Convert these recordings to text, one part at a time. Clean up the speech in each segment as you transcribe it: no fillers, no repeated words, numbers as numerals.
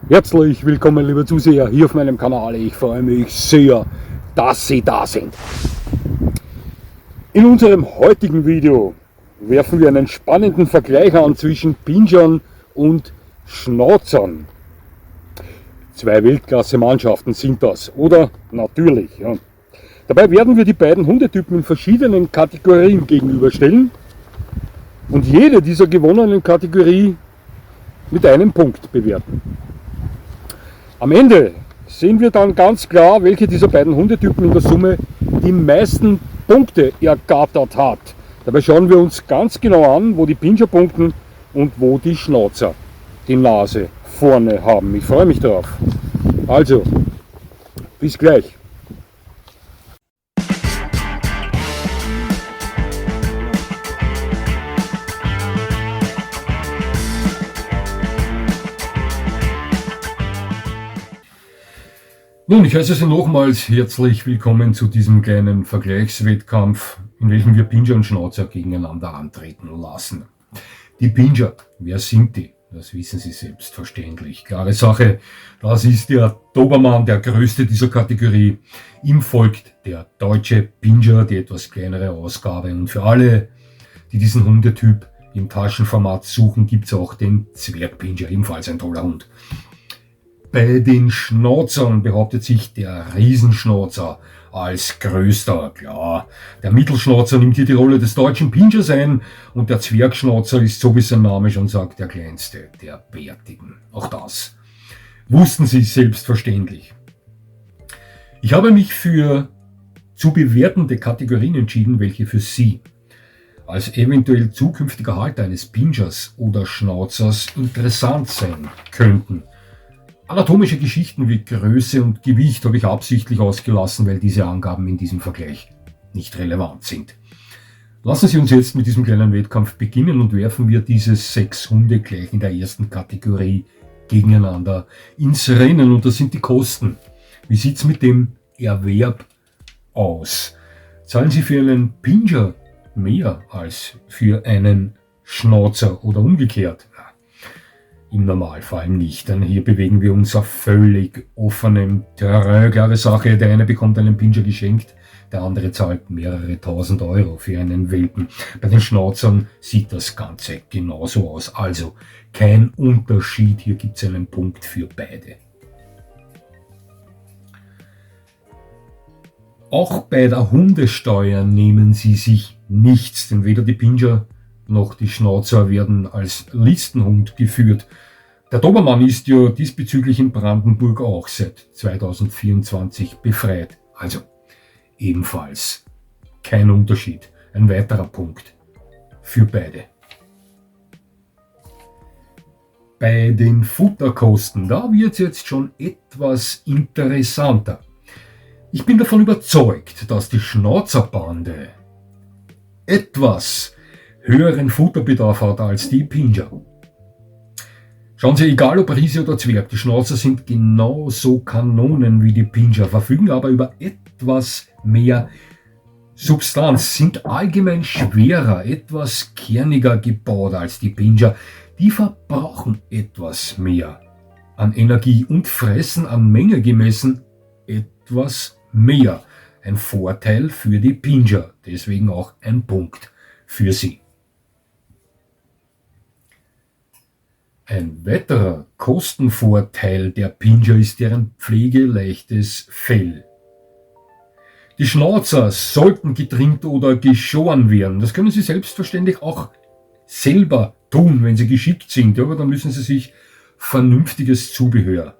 Herzlich willkommen, liebe Zuseher, hier auf meinem Kanal. Ich freue mich sehr, dass Sie da sind. In unserem heutigen Video werfen wir einen spannenden Vergleich an zwischen Pinschern und Schnauzern. Zwei Weltklasse-Mannschaften sind das, oder? Natürlich. Ja. Dabei werden wir die beiden Hundetypen in verschiedenen Kategorien gegenüberstellen und jede dieser gewonnenen Kategorie mit einem Punkt bewerten. Am Ende sehen wir dann ganz klar, welche dieser beiden Hundetypen in der Summe die meisten Punkte ergattert hat. Dabei schauen wir uns ganz genau an, wo die Pinscher punkten und wo die Schnauzer die Nase vorne haben. Ich freue mich darauf. Also, bis gleich. Nun, ich heiße Sie nochmals herzlich willkommen zu diesem kleinen Vergleichswettkampf, in welchem wir Pinscher und Schnauzer gegeneinander antreten lassen. Die Pinscher, wer sind die? Das wissen Sie selbstverständlich. Klare Sache, das ist der Dobermann, der größte dieser Kategorie. Ihm folgt der deutsche Pinscher, die etwas kleinere Ausgabe. Und für alle, die diesen Hundetyp im Taschenformat suchen, gibt es auch den Zwergpinscher, ebenfalls ein toller Hund. Bei den Schnauzern behauptet sich der Riesenschnauzer als größter. Klar, der Mittelschnauzer nimmt hier die Rolle des deutschen Pinschers ein und der Zwergschnauzer ist, so wie sein Name schon sagt, der kleinste der Bärtigen. Auch das wussten Sie selbstverständlich. Ich habe mich für zu bewertende Kategorien entschieden, welche für Sie als eventuell zukünftiger Halter eines Pinschers oder Schnauzers interessant sein könnten. Anatomische Geschichten wie Größe und Gewicht habe ich absichtlich ausgelassen, weil diese Angaben in diesem Vergleich nicht relevant sind. Lassen Sie uns jetzt mit diesem kleinen Wettkampf beginnen und werfen wir diese 6 Hunde gleich in der ersten Kategorie gegeneinander ins Rennen. Und das sind die Kosten. Wie sieht es mit dem Erwerb aus? Zahlen Sie für einen Pinscher mehr als für einen Schnauzer oder umgekehrt? Im Normalfall nicht, denn hier bewegen wir uns auf völlig offenem Terrain. Klare Sache, der eine bekommt einen Pinscher geschenkt, der andere zahlt mehrere tausend Euro für einen Welpen. Bei den Schnauzern sieht das Ganze genauso aus. Also kein Unterschied, hier gibt es einen Punkt für beide. Auch bei der Hundesteuer nehmen sie sich nichts, denn weder die Pinscher noch die Schnauzer werden als Listenhund geführt. Der Dobermann ist ja diesbezüglich in Brandenburg auch seit 2024 befreit. Also ebenfalls kein Unterschied. Ein weiterer Punkt für beide. Bei den Futterkosten, da wird es jetzt schon etwas interessanter. Ich bin davon überzeugt, dass die Schnauzerbande etwas höheren Futterbedarf hat als die Pinscher. Schauen Sie, egal ob Riese oder Zwerg, die Schnauzer sind genauso Kanonen wie die Pinscher, verfügen aber über etwas mehr Substanz, sind allgemein schwerer, etwas kerniger gebaut als die Pinscher. Die verbrauchen etwas mehr an Energie und fressen an Menge gemessen etwas mehr. Ein Vorteil für die Pinscher, deswegen auch ein Punkt für sie. Ein weiterer Kostenvorteil der Pinscher ist deren pflegeleichtes Fell. Die Schnauzer sollten getrimmt oder geschoren werden. Das können Sie selbstverständlich auch selber tun, wenn Sie geschickt sind, aber dann müssen Sie sich vernünftiges Zubehör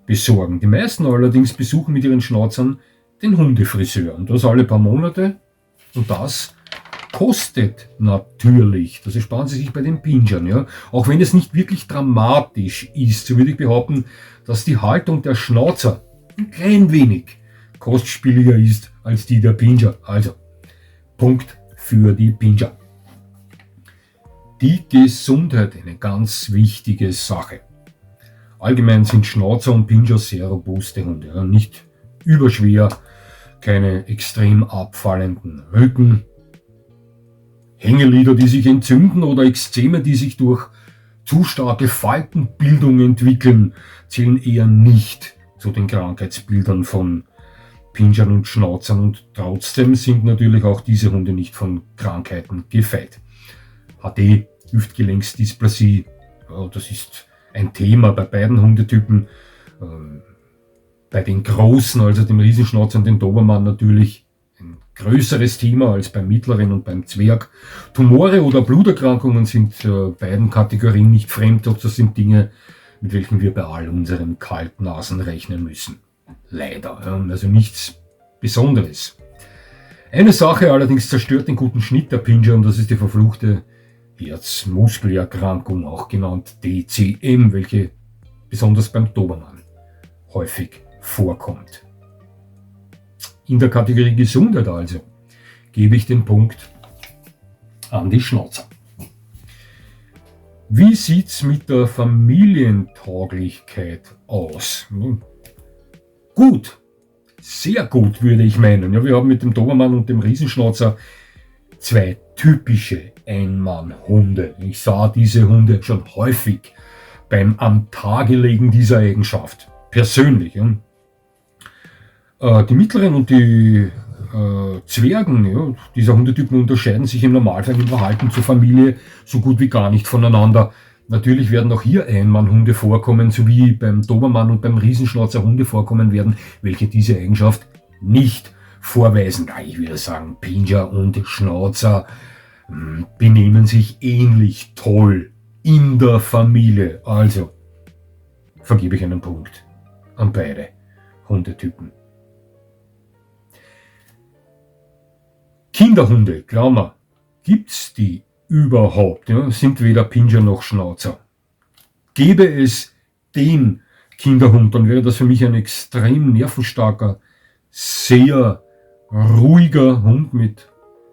besorgen. Die meisten allerdings besuchen mit ihren Schnauzern den Hundefriseur und das alle paar Monate und das kostet natürlich, das ersparen Sie sich bei den Pinschern, ja. Auch wenn es nicht wirklich dramatisch ist, so würde ich behaupten, dass die Haltung der Schnauzer ein klein wenig kostspieliger ist als die der Pinscher. Also, Punkt für die Pinscher. Die Gesundheit, eine ganz wichtige Sache. Allgemein sind Schnauzer und Pinscher sehr robuste Hunde, ja. Nicht überschwer, keine extrem abfallenden Rücken, Hängelider, die sich entzünden oder Ekzeme, die sich durch zu starke Faltenbildung entwickeln, zählen eher nicht zu den Krankheitsbildern von Pinschern und Schnauzern, und trotzdem sind natürlich auch diese Hunde nicht von Krankheiten gefeit. HD, Hüftgelenksdysplasie, das ist ein Thema bei beiden Hundetypen. Bei den Großen, also dem Riesenschnauzer und dem Dobermann, natürlich ein größeres Thema als beim Mittleren und beim Zwerg. Tumore oder Bluterkrankungen sind beiden Kategorien nicht fremd, doch das sind Dinge, mit welchen wir bei all unseren Kaltnasen rechnen müssen. Leider, also nichts Besonderes. Eine Sache allerdings zerstört den guten Schnitt der Pinscher, und das ist die verfluchte Herzmuskelerkrankung, auch genannt DCM, welche besonders beim Dobermann häufig vorkommt. In der Kategorie Gesundheit also gebe ich den Punkt an die Schnauzer. Wie sieht's mit der Familientauglichkeit aus? Gut, sehr gut würde ich meinen. Ja, wir haben mit dem Dobermann und dem Riesenschnauzer zwei typische Einmannhunde. Ich sah diese Hunde schon häufig beim am Tage legen dieser Eigenschaft. Persönlich. Ja. Die mittleren und die Zwergen, ja, dieser Hundetypen unterscheiden sich im Normalfall im Verhalten zur Familie so gut wie gar nicht voneinander. Natürlich werden auch hier Einmannhunde vorkommen, sowie beim Dobermann und beim Riesenschnauzer Hunde vorkommen werden, welche diese Eigenschaft nicht vorweisen. Ich würde sagen, Pinscher und Schnauzer benehmen sich ähnlich toll in der Familie. Also vergebe ich einen Punkt an beide Hundetypen. Kinderhunde, Klammer, gibt's die überhaupt? Ja? Sind weder Pinscher noch Schnauzer. Gäbe es den Kinderhund, dann wäre das für mich ein extrem nervenstarker, sehr ruhiger Hund mit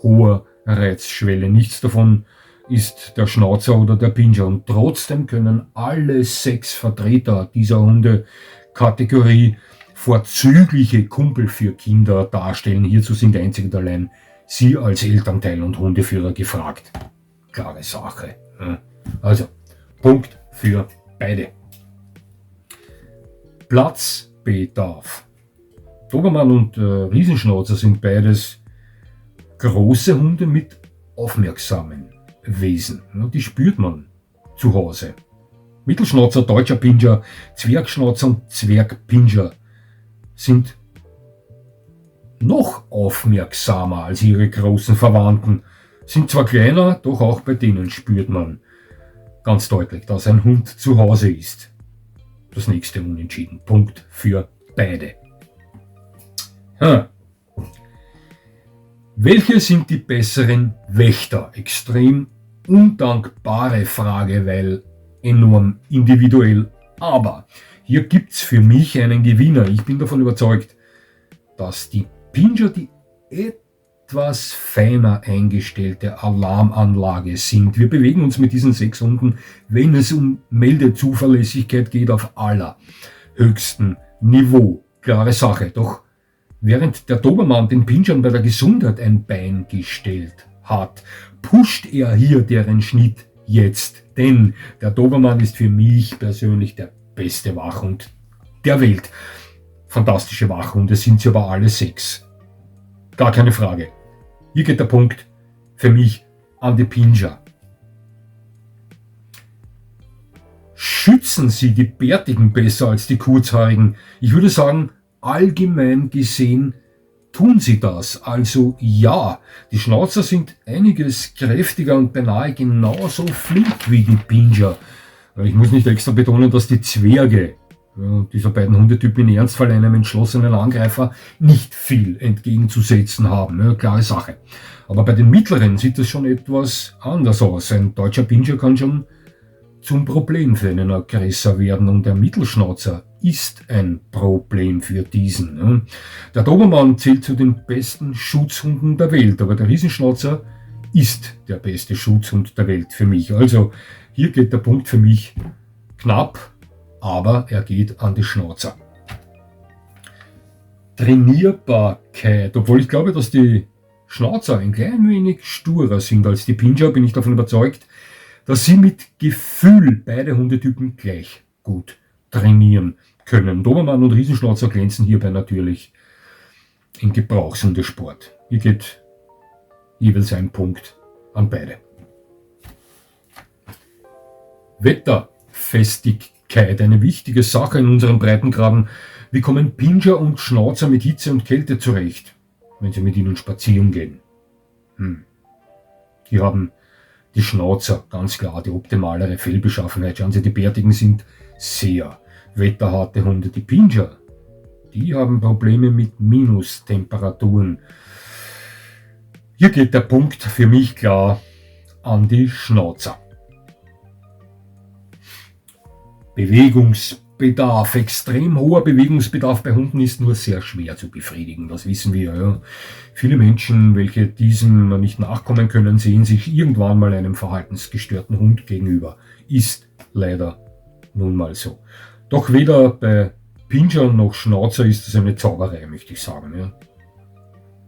hoher Reizschwelle. Nichts davon ist der Schnauzer oder der Pinscher, und trotzdem können alle 6 Vertreter dieser Hundekategorie vorzügliche Kumpel für Kinder darstellen. Hierzu sind einzig und allein Sie als Elternteil und Hundeführer gefragt. Klare Sache. Also, Punkt für beide. Platzbedarf. Dobermann und Riesenschnauzer sind beides große Hunde mit aufmerksamen Wesen. Die spürt man zu Hause. Mittelschnauzer, deutscher Pinscher, Zwergschnauzer und Zwergpinscher sind noch aufmerksamer als ihre großen Verwandten. Sind zwar kleiner, doch auch bei denen spürt man ganz deutlich, dass ein Hund zu Hause ist. Das nächste Unentschieden. Punkt für beide. Welche sind die besseren Wächter? Extrem undankbare Frage, weil enorm individuell. Aber hier gibt's für mich einen Gewinner. Ich bin davon überzeugt, dass die Pinscher die etwas feiner eingestellte Alarmanlage sind. Wir bewegen uns mit diesen 6 Hunden, wenn es um Meldezuverlässigkeit geht, auf allerhöchstem Niveau. Klare Sache. Doch während der Dobermann den Pinschern bei der Gesundheit ein Bein gestellt hat, pusht er hier deren Schnitt jetzt. Denn der Dobermann ist für mich persönlich der beste Wachhund der Welt. Fantastische Wachhunde sind sie aber alle 6. Gar keine Frage. Hier geht der Punkt für mich an die Pinscher. Schützen sie die Bärtigen besser als die Kurzhaarigen? Ich würde sagen, allgemein gesehen tun sie das. Also ja, die Schnauzer sind einiges kräftiger und beinahe genauso flink wie die Pinscher. Ich muss nicht extra betonen, dass die Zwerge dieser beiden Hundetypen im Ernstfall einem entschlossenen Angreifer nicht viel entgegenzusetzen haben. Klare Sache. Aber bei den Mittleren sieht es schon etwas anders aus. Ein deutscher Pinscher kann schon zum Problem für einen Aggressor werden, und der Mittelschnauzer ist ein Problem für diesen. Der Dobermann zählt zu den besten Schutzhunden der Welt, aber der Riesenschnauzer ist der beste Schutzhund der Welt für mich. Also hier geht der Punkt für mich knapp, aber er geht an die Schnauzer. Trainierbarkeit. Obwohl ich glaube, dass die Schnauzer ein klein wenig sturer sind als die Pinscher, bin ich davon überzeugt, dass sie mit Gefühl beide Hundetypen gleich gut trainieren können. Dobermann und Riesenschnauzer glänzen hierbei natürlich im Gebrauchshundesport. Hier geht jeweils ein Punkt an beide. Wetterfestigkeit, eine wichtige Sache in unseren Breitengraden. Wie kommen Pinscher und Schnauzer mit Hitze und Kälte zurecht, wenn sie mit ihnen spazieren gehen? Hier haben die Schnauzer ganz klar die optimalere Fellbeschaffenheit. Schauen Sie, die Bärtigen sind sehr wetterharte Hunde. Die Pinscher, die haben Probleme mit Minustemperaturen. Hier geht der Punkt für mich klar an die Schnauzer. Bewegungsbedarf, extrem hoher Bewegungsbedarf bei Hunden ist nur sehr schwer zu befriedigen, das wissen wir. Ja. Viele Menschen, welche diesem nicht nachkommen können, sehen sich irgendwann mal einem verhaltensgestörten Hund gegenüber. Ist leider nun mal so. Doch weder bei Pinscher noch Schnauzer ist es eine Zauberei, möchte ich sagen. Ja.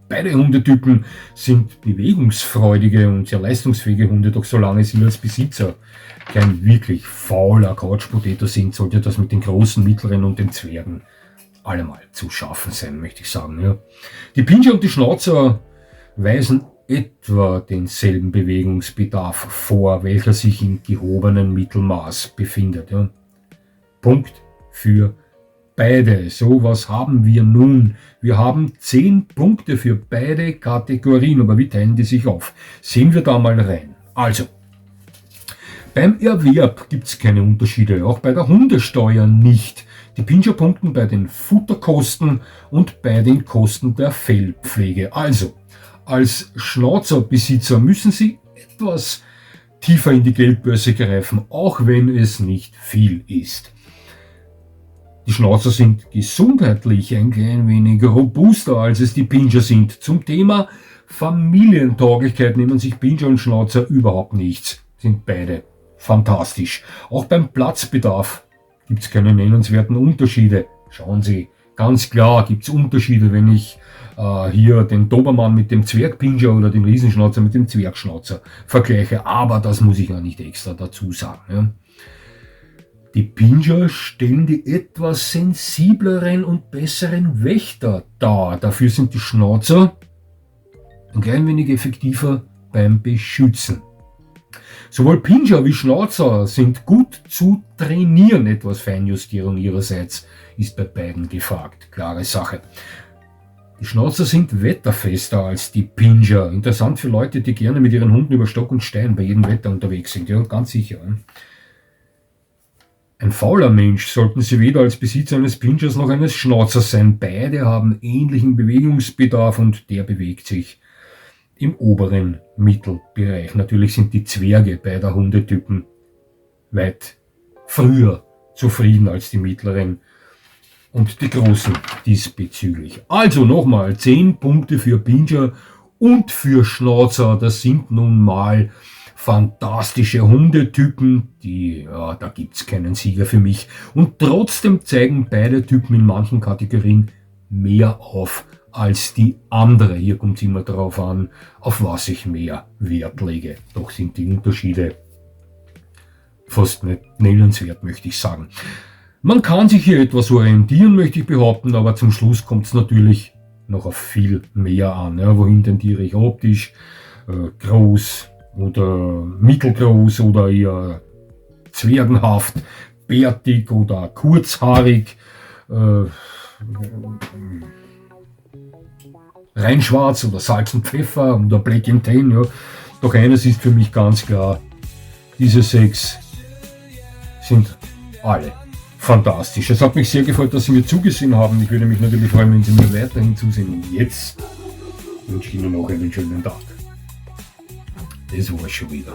Beide Hundetypen sind bewegungsfreudige und sehr leistungsfähige Hunde, doch solange sie als Besitzer kein wirklich fauler Couch-Potato sind, sollte das mit den großen, mittleren und den Zwergen allemal zu schaffen sein, möchte ich sagen. Ja. Die Pinscher und die Schnauzer weisen etwa denselben Bewegungsbedarf vor, welcher sich im gehobenen Mittelmaß befindet. Ja. Punkt für beide. So, was haben wir nun? Wir haben 10 Punkte für beide Kategorien, aber wie teilen die sich auf? Sehen wir da mal rein. Also, beim Erwerb gibt es keine Unterschiede, auch bei der Hundesteuer nicht. Die Pinscher punkten bei den Futterkosten und bei den Kosten der Fellpflege. Also, als Schnauzerbesitzer müssen Sie etwas tiefer in die Geldbörse greifen, auch wenn es nicht viel ist. Die Schnauzer sind gesundheitlich ein klein wenig robuster, als es die Pinscher sind. Zum Thema Familientauglichkeit nehmen sich Pinscher und Schnauzer überhaupt nichts. Sind beide fantastisch. Auch beim Platzbedarf gibt es keine nennenswerten Unterschiede. Schauen Sie, ganz klar gibt es Unterschiede, wenn ich hier den Dobermann mit dem Zwergpinscher oder den Riesenschnauzer mit dem Zwergschnauzer vergleiche. Aber das muss ich ja nicht extra dazu sagen. Ja. Die Pinscher stellen die etwas sensibleren und besseren Wächter dar. Dafür sind die Schnauzer ein klein wenig effektiver beim Beschützen. Sowohl Pinscher wie Schnauzer sind gut zu trainieren. Etwas Feinjustierung ihrerseits ist bei beiden gefragt. Klare Sache. Die Schnauzer sind wetterfester als die Pinscher. Interessant für Leute, die gerne mit ihren Hunden über Stock und Stein bei jedem Wetter unterwegs sind. Ja, ganz sicher. Ein fauler Mensch sollten Sie weder als Besitzer eines Pinschers noch eines Schnauzers sein. Beide haben ähnlichen Bewegungsbedarf und der bewegt sich im oberen Mittelbereich. Natürlich sind die Zwerge beider Hundetypen weit früher zufrieden als die mittleren und die großen diesbezüglich. Also nochmal 10 Punkte für Pinscher und für Schnauzer. Das sind nun mal fantastische Hundetypen, da gibt es keinen Sieger für mich. Und trotzdem zeigen beide Typen in manchen Kategorien mehr auf als die andere. Hier kommt es immer darauf an, auf was ich mehr Wert lege. Doch sind die Unterschiede fast nicht nennenswert, möchte ich sagen. Man kann sich hier etwas orientieren, möchte ich behaupten, aber zum Schluss kommt es natürlich noch auf viel mehr an. Ja, wohin tendiere ich optisch? Groß oder mittelgroß oder eher zwergenhaft, bärtig oder kurzhaarig, rein schwarz oder Salz und Pfeffer oder Black and Tan. Ja. Doch eines ist für mich ganz klar, diese 6 sind alle fantastisch. Es hat mich sehr gefreut, dass Sie mir zugesehen haben. Ich würde mich natürlich freuen, wenn Sie mir weiterhin zusehen. Und jetzt wünsche ich Ihnen noch einen schönen Tag. Das war's schon wieder.